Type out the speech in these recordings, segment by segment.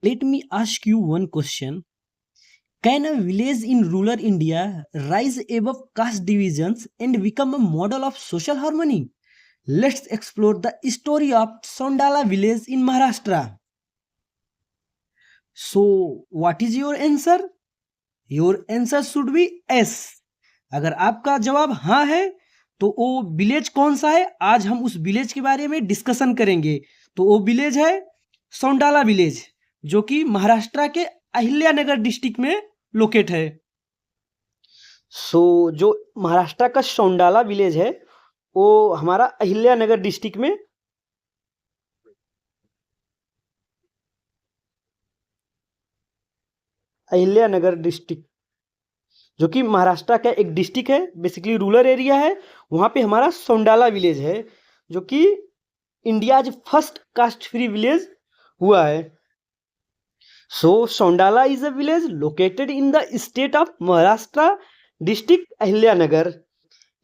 Let me ask you one question. Can a village in rural India rise above caste divisions and become a model of social harmony? Let's explore the story of Sondala village in Maharashtra. So, what is your answer? Your answer should be S. अगर आपका जवाब हाँ है तो वो village कौन सा है, आज हम उस विलेज के बारे में डिस्कशन करेंगे। तो वो विलेज है सौंडाला विलेज, जो कि महाराष्ट्र के अहिल्यानगर डिस्ट्रिक्ट में लोकेट है। जो महाराष्ट्र का सौंडाला विलेज है वो हमारा अहिल्यानगर डिस्ट्रिक्ट में अहिल्यानगर डिस्ट्रिक्ट जो कि महाराष्ट्र का एक डिस्ट्रिक्ट है, बेसिकली रूरल एरिया है। वहाँ पे हमारा सौंडाला विलेज है जो कि India's first caste free village हुआ है। Sondala is a village located in the state of Maharashtra, district Ahilyanagar.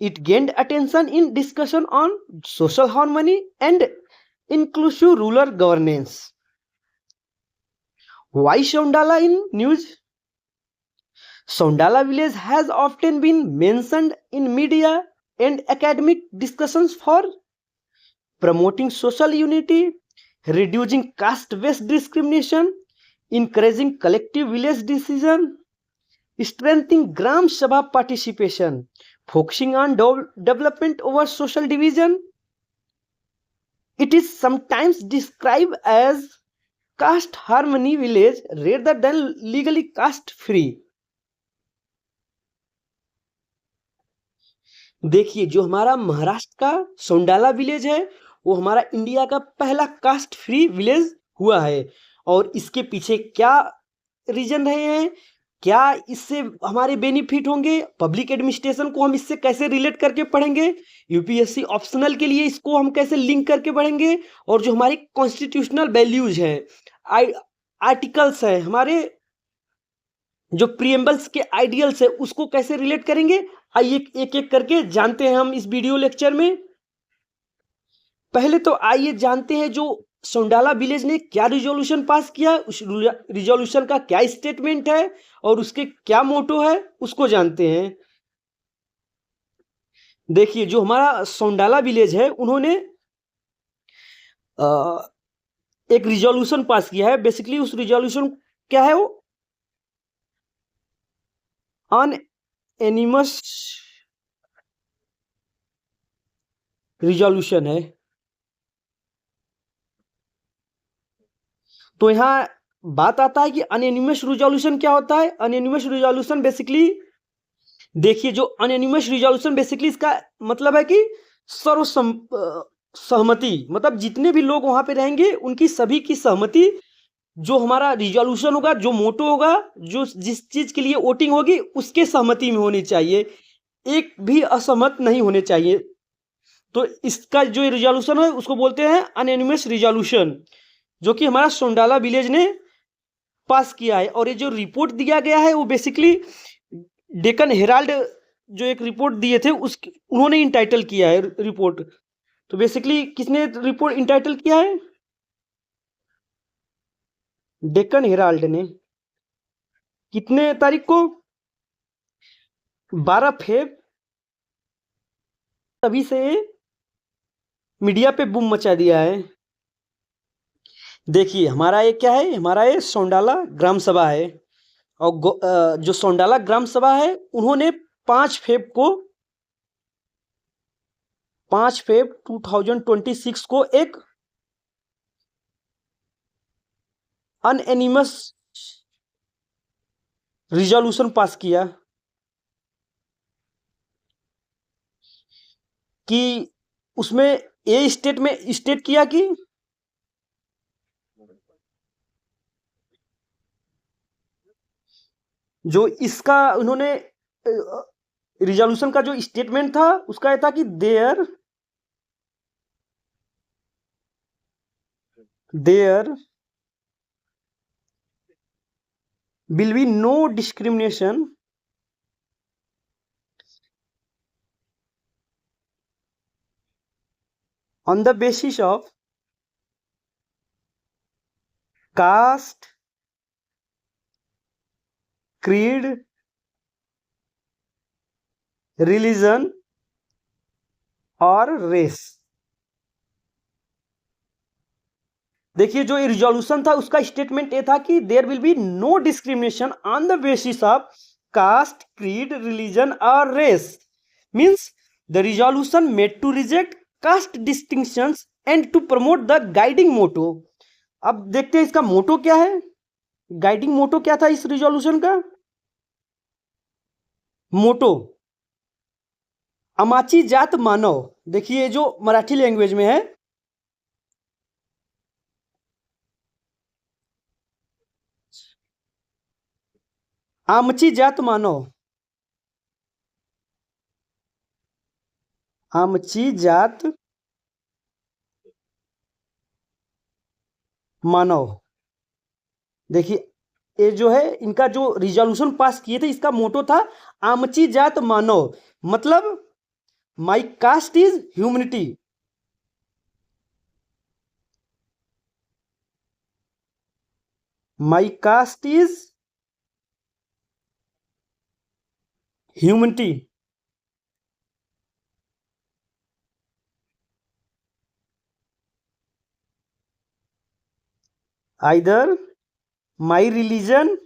It gained attention in discussion on social harmony and inclusive rural governance. Why Sondala in news? Sondala village has often been mentioned in media and academic discussions for promoting social unity, reducing caste-based discrimination, encouraging collective village decision, strengthening Gram Sabha participation, focusing on development over social division. It is sometimes described as caste harmony village rather than legally caste free. देखिए, जो हमारा महाराष्ट्र का सोंडाला village है वो हमारा India का पहला cast free village हुआ है। और इसके पीछे क्या रीजन रहे हैं, क्या इससे हमारे बेनिफिट होंगे, पब्लिक एडमिनिस्ट्रेशन को हम इससे कैसे रिलेट करके पढ़ेंगे, यूपीएससी ऑप्शनल के लिए इसको हम कैसे लिंक करके पढ़ेंगे, और जो हमारी कॉन्स्टिट्यूशनल वैल्यूज हैं, आर्टिकल्स हैं, हमारे जो प्रीएम्बल्स के आइडियल्स है उसको कैसे रिलेट करेंगे। आइए एक एक करके जानते हैं हम इस वीडियो लेक्चर में। पहले तो आइए जानते हैं जो सोंडाला विलेज ने क्या रिजोल्यूशन पास किया, उस रिजोल्यूशन का क्या स्टेटमेंट है और उसके क्या मोटो है उसको जानते हैं। देखिए, जो हमारा सोंडाला विलेज है उन्होंने एक रिजोल्यूशन पास किया है। बेसिकली उस रिजोल्यूशन क्या है, वो अनएनिमस रिजोल्यूशन है। तो यहाँ बात आता है कि अनएनिमस रिजोल्यूशन क्या होता है। अनएनिमस रिजोल्यूशन बेसिकली, देखिए, जो अनएनिमस रिजोल्यूशन बेसिकली इसका मतलब है कि सहमति, मतलब जितने भी लोग वहां पे रहेंगे उनकी सभी की सहमति, जो हमारा रिजोल्यूशन होगा, जो मोटो होगा, जो जिस चीज के लिए वोटिंग होगी उसके सहमति में होनी चाहिए, एक भी असहमत नहीं होने चाहिए। तो इसका जो रिजोल्यूशन है उसको बोलते हैं अनएनिमस रिजोल्यूशन, जो कि हमारा सोंडाला विलेज ने पास किया है। और ये जो रिपोर्ट दिया गया है वो बेसिकली डेक्कन हेराल्ड जो एक रिपोर्ट दिए थे उस उन्होंने इंटाइटल किया है रिपोर्ट। तो बेसिकली किसने रिपोर्ट इंटाइटल किया है, डेक्कन हेराल्ड ने। कितने तारीख को, 12 फेब। तभी से मीडिया पे बूम मचा दिया है। देखिए, हमारा ये क्या है, हमारा ये सोंडाला ग्राम सभा है। और जो सोंडाला ग्राम सभा है उन्होंने 5 फेब 2026 को एक अनएनिमस रिजोल्यूशन पास किया कि उसमें ये स्टेट किया कि जो इसका उन्होंने रिजोल्यूशन का जो स्टेटमेंट था उसका यह था कि there will be no discrimination on the basis of caste, creed, religion और रेस। देखिए जो रिजोल्यूशन था उसका स्टेटमेंट ये था कि there will be no discrimination on the basis of caste, creed, religion और race. Means the resolution made to reject caste distinctions and to promote the guiding motto. अब देखते हैं इसका मोटो क्या है, गाइडिंग मोटो क्या था इस रिजोल्यूशन का। मोटो अमाची जात मानव। देखिए जो मराठी लैंग्वेज में है, आमची जात मानव, आमची जात मानव। देखिए ये जो है इनका जो रिजोल्यूशन पास किए थे इसका मोटो था आमची जात मानव, मतलब my caste is humanity. My caste is humanity. Either my religion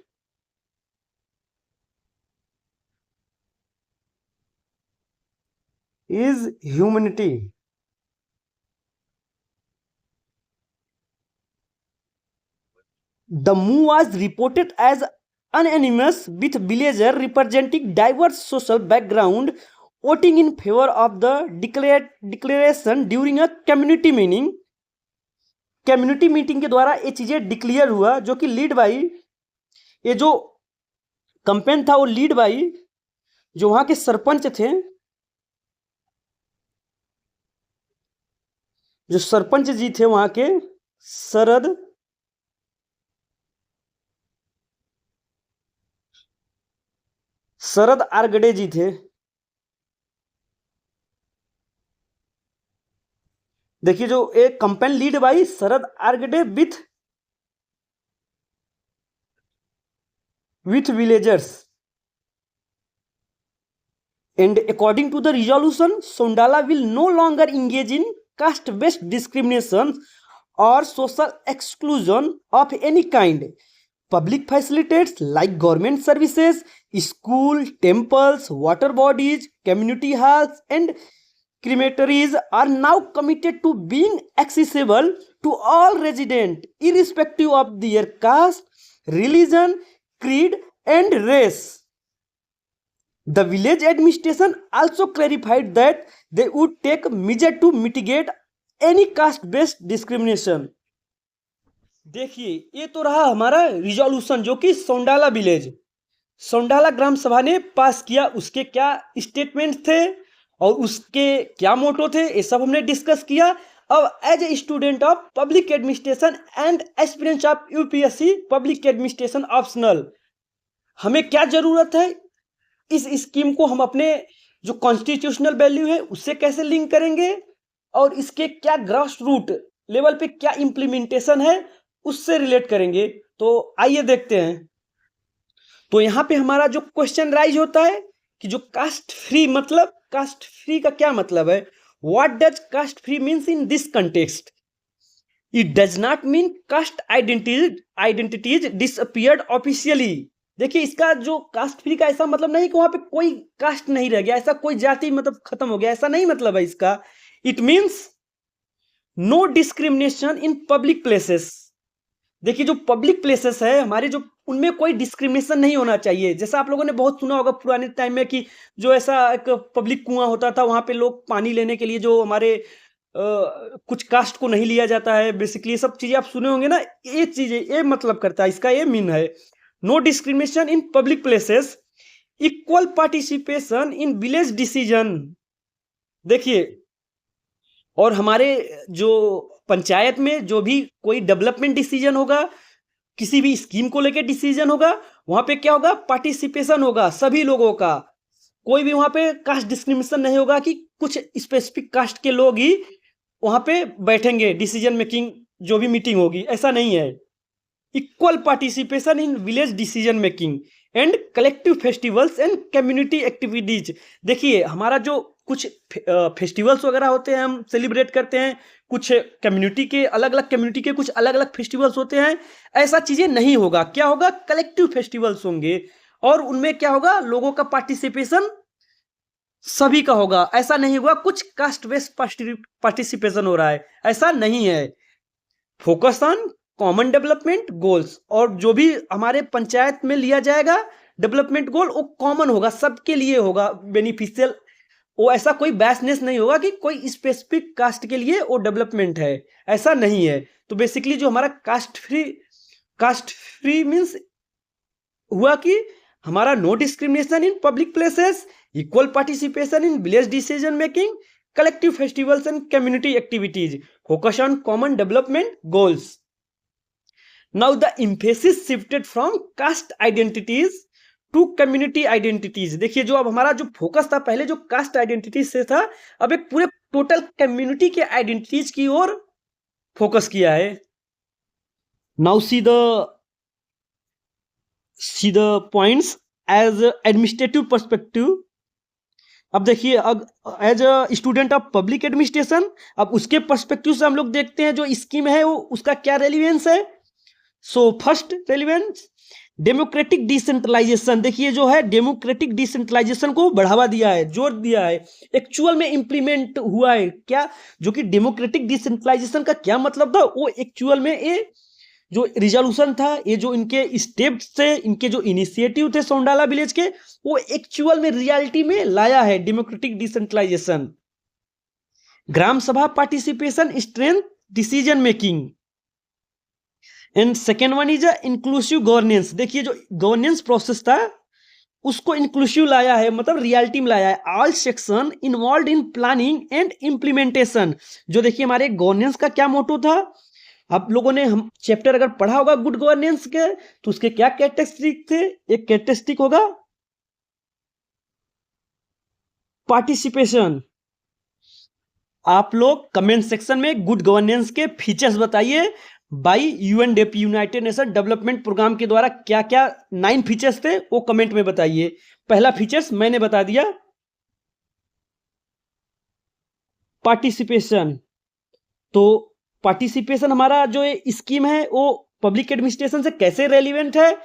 is humanity। The move was reported as unanimous with villager representing diverse social background voting in favor of the declaration during a community meeting। Community meeting के द्वारा ये चीजें declare हुआ जो कि lead by, ये जो campaign था वो लीड बाई जो वहां के सरपंच थे, जो सरपंच जी थे वहां के शरद आरगडे जी थे। देखिए जो एक campaign lead by Sharad Argade with villagers and according to the resolution Sondala will no longer engage in caste based discrimination or social exclusion of any kind। public facilities like government services, school, temples, water bodies, community halls and crematories are now committed to being accessible to all residents irrespective of their caste, religion, creed and race। The village administration also clarified that they would take measure to mitigate any caste based discrimination। देखिए ये तो रहा हमारा resolution जो कि सोंडाला village, सोंडाला ग्राम सभा ने पास किया, उसके क्या स्टेटमेंट थे और उसके क्या मोटो थे ये सब हमने डिस्कस किया। अब as a student of public administration and aspirants of UPSC public administration optional, हमें क्या जरूरत है, इस स्कीम को हम अपने जो कॉन्स्टिट्यूशनल वैल्यू है उससे कैसे लिंक करेंगे और इसके क्या ग्रास रूट लेवल पे क्या इम्प्लीमेंटेशन है उससे रिलेट करेंगे। तो आइए देखते हैं। तो यहाँ पे हमारा जो क्वेश्चन राइज होता है कि जो कास्ट फ्री, मतलब कास्ट फ्री का क्या मतलब है, what does caste free means in this context. It does not mean caste identities disappeared officially. देखिए इसका जो कास्ट फ्री का ऐसा मतलब नहीं कि वहां पे कोई कास्ट नहीं रह गया, ऐसा कोई जाति मतलब खत्म हो गया, ऐसा नहीं मतलब है इसका। It means no discrimination in public places. देखिए जो पब्लिक प्लेसेस है हमारे, जो उनमें कोई डिस्क्रिमिनेशन नहीं होना चाहिए। जैसा आप लोगों ने बहुत सुना होगा पुराने टाइम में कि जो ऐसा एक पब्लिक कुआं होता था वहां पे लोग पानी लेने के लिए जो हमारे कुछ कास्ट को नहीं लिया जाता है, बेसिकली सब चीजें आप सुने होंगे ना, ये चीजें ये मतलब करता है, इसका ये मीन है no discrimination in public places, equal participation in village decision. देखिए और हमारे जो पंचायत में जो भी कोई डेवलपमेंट डिसीजन होगा, किसी भी स्कीम को लेकर डिसीजन होगा, वहां पे क्या होगा, पार्टिसिपेशन होगा सभी लोगों का। कोई भी वहां पे कास्ट डिस्क्रिमिनेशन नहीं होगा कि कुछ स्पेसिफिक कास्ट के लोग ही वहां पे बैठेंगे डिसीजन मेकिंग जो भी मीटिंग होगी, ऐसा नहीं है। Equal participation in village decision making and collective festivals and community activities. देखिए हमारा जो कुछ फेस्टिवल्स वगैरह होते हैं हम सेलिब्रेट करते हैं, कुछ कम्युनिटी के अलग अलग कम्युनिटी के कुछ अलग अलग फेस्टिवल्स होते हैं, ऐसा चीजें नहीं होगा। क्या होगा? कलेक्टिव फेस्टिवल्स होंगे और उनमें क्या होगा? लोगों का पार्टिसिपेशन सभी का होगा। ऐसा नहीं होगा कुछ कास्ट बेस्ड पार्टिसिपेशन हो रहा है, ऐसा नहीं है। Focus on common development goals, और जो भी हमारे पंचायत में लिया जाएगा डेवलपमेंट गोल वो कॉमन होगा, सबके लिए होगा बेनिफिशियल। वो ऐसा कोई बैसनेस नहीं होगा कि कोई स्पेसिफिक कास्ट के लिए वो डेवलपमेंट है, ऐसा नहीं है। तो बेसिकली जो हमारा कास्ट फ्री मीन्स हुआ कि हमारा no discrimination in public places, equal participation in village decision making, collective festivals and community activities, focus on common development goals. Now the emphasis shifted from caste identities to community identities. देखिए जो अब हमारा जो focus था पहले जो cast identities से था, अब एक पूरे टोटल कम्युनिटी के आइडेंटिटीज की ओर फोकस किया है। Now see the points as administrative perspective. अब देखिए अब as a student of public administration, अब उसके पर्सपेक्टिव से हम लोग देखते हैं जो स्कीम है वो उसका क्या रेलिवेंस है। So first relevance democratic decentralisation. देखिए जो है डेमोक्रेटिक डिसेंट्रलाइजेशन को बढ़ावा दिया है, जोर दिया है, एक्चुअल में इंप्लीमेंट हुआ है। क्या जो कि डेमोक्रेटिक डिसेंट्रलाइजेशन का क्या मतलब था, वो एक्चुअल में ये जो रिजोल्यूशन था, ये जो इनके स्टेप्स थे, इनके जो इनिशिएटिव थे सोंडाला विलेज के, वो एक्चुअल में रियलिटी में लाया है democratic decentralisation. Gram sabha participation strength decision making, and second one is inclusive governance. देखिए जो गवर्नेंस प्रोसेस था उसको इंक्लूसिव लाया है, मतलब रियलिटी में लाया है। All section involve in planning and implementation. जो देखिए हमारे गवर्नेंस का क्या मोटो था, आप लोगों ने हम चैप्टर अगर पढ़ा होगा गुड गवर्नेंस के, तो उसके क्या कैरेक्टरिस्टिक थे। एक कैरेक्टरिस्टिक होगा पार्टिसिपेशन। आप लोग कमेंट सेक्शन में गुड गवर्नेंस के फीचर्स बताइए by UNDP, United Nation Development Programme के द्वारा क्या क्या 9 फीचर्स थे वो कमेंट में बताइए। पहला फीचर्स मैंने बता दिया, पार्टिसिपेशन। तो पार्टिसिपेशन हमारा जो स्कीम है वो पब्लिक एडमिनिस्ट्रेशन से कैसे रेलिवेंट है।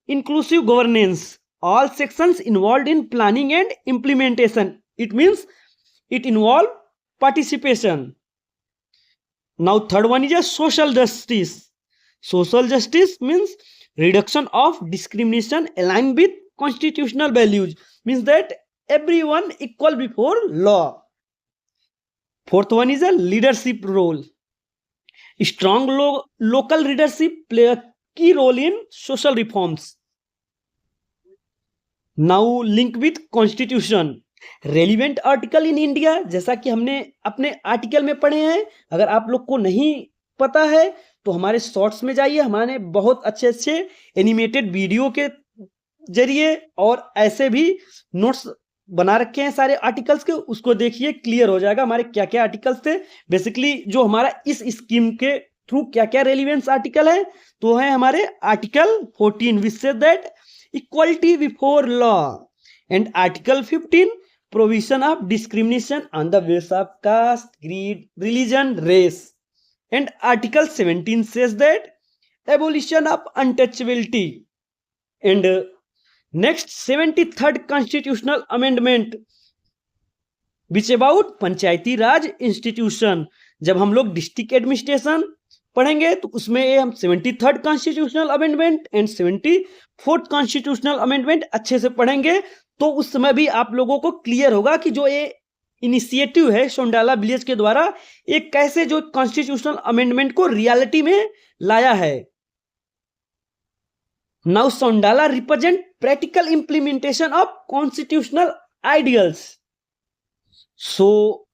Inclusive governance, all sections involve in planning and implementation, it means it involve participation. Now third one is social justice. Social justice means reduction of discrimination align with constitutional values, means that everyone equal before law. Fourth one is a leadership role. Strong local leadership play a key role in social reforms. Now link with constitution. Relevant article in India, जैसा कि हमने अपने article में पढ़े हैं। अगर आप लोग को नहीं पता है तो हमारे शॉर्ट्स में जाइए, हमारे बहुत अच्छे अच्छे एनिमेटेड वीडियो के जरिए और ऐसे भी नोट्स बना रखे हैं सारे आर्टिकल्स के, उसको देखिए, क्लियर हो जाएगा हमारे क्या क्या आर्टिकल्स थे। बेसिकली जो हमारा इस स्कीम के थ्रू क्या क्या रेलिवेंस आर्टिकल है, तो है हमारे article 14 which said that equality before law, and article 15 provision of discrimination on the basis of caste, creed, religion, race, and article 17 says that abolition of untouchability. And next 73rd constitutional amendment which about Panchayati Raj institution. जब हम लोग district administration पढ़ेंगे तो उसमें ये हम 73rd constitutional amendment and 74th constitutional amendment अच्छे से पढ़ेंगे, तो उस समय भी आप लोगों को क्लियर होगा कि जो ये इनिशिएटिव है सोंडाला विलेज के द्वारा, ये कैसे जो कॉन्स्टिट्यूशनल अमेंडमेंट को रियलिटी में लाया है। Now Sondala represent practical implementation of constitutional ideals. So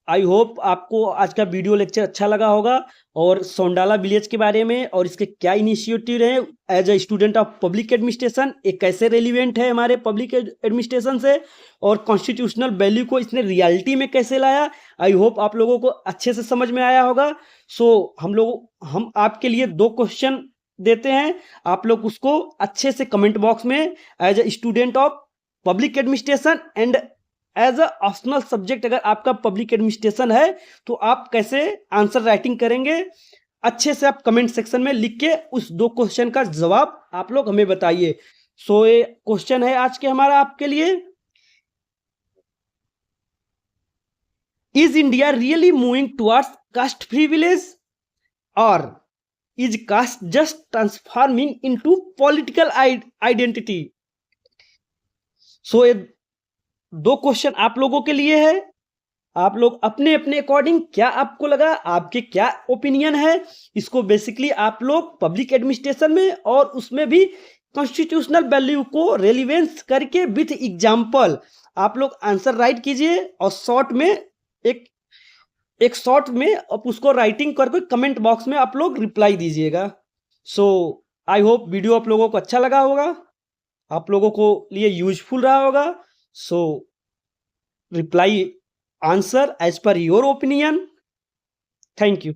I hope आपको आज का वीडियो लेक्चर अच्छा लगा होगा और सोंडाला विलेज के बारे में और इसके क्या इनिशिएटिव रहे as a student of public administration, एक कैसे रेलिवेंट है हमारे पब्लिक एडमिनिस्ट्रेशन से, और कॉन्स्टिट्यूशनल वैल्यू को इसने रियलिटी में कैसे लाया। आई होप आप लोगों को अच्छे से समझ में आया होगा। सो हम आपके लिए 2 क्वेश्चन देते हैं, आप लोग उसको अच्छे से कमेंट बॉक्स में as a student of public administration and as a optional subject अगर आपका पब्लिक एडमिनिस्ट्रेशन है तो आप कैसे आंसर राइटिंग करेंगे, अच्छे से आप कमेंट सेक्शन में लिख के उस 2 क्वेश्चन का जवाब आप लोग हमें बताइए। सो ये क्वेश्चन है आज के हमारा आपके लिए, is India really moving towards caste free village और is caste just transforming into political identity? So ये 2 क्वेश्चन आप लोगों के लिए है, आप लोग अपने अपने अकॉर्डिंग क्या आपको लगा, आपके क्या ओपिनियन है, इसको बेसिकली आप लोग पब्लिक एडमिनिस्ट्रेशन में और उसमें भी कॉन्स्टिट्यूशनल वैल्यू को रेलिवेंस करके विथ एग्जाम्पल आप लोग आंसर राइट कीजिए और शॉर्ट में एक एक शॉर्ट में आप उसको राइटिंग करके कमेंट बॉक्स में आप लोग रिप्लाई दीजिएगा। सो आई होप वीडियो आप लोगों को अच्छा लगा होगा, आप लोगों को लिए यूजफुल रहा होगा। सो reply answer as per your opinion. Thank you.